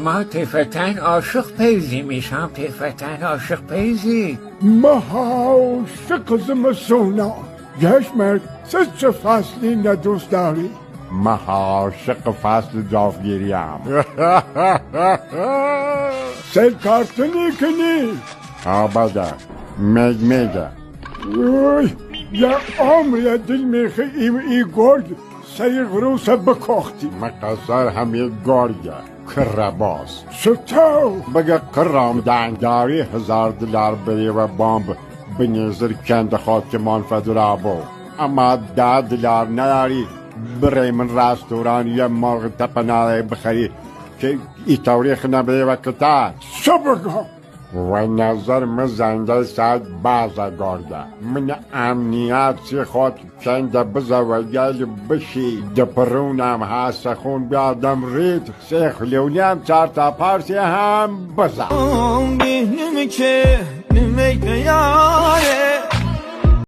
ما طیفتن عاشق پیزی میشم، طیفتن عاشق پیزی. ما عاشق زمستونا. گشمک چه فصلی ندوست داری؟ ما عاشق فصل جاوگیریم. سل کارتونی کنی؟ آباده میگه یا عمر دل میخه ای گرد سیر غروسه بکاختی. مقصر همی گرگه کرباس چطور؟ بگه کرام دنگاری 1000 دلار بری و بامب بنیزر کند خود که منفذ را بو. اما 10 دلار نداری برای من رستوران یا مرغ تپناره بخری که ای تاریخ نبری و کتار. چه بگم؟ و نظر من زنده ساعت بازا گرده. من امنیت سی خود کنده بزا و گل بشی دپرونم هست خون بیادم رید سیخ لیونیم 4 تا پارسی هم بزا. که نمی که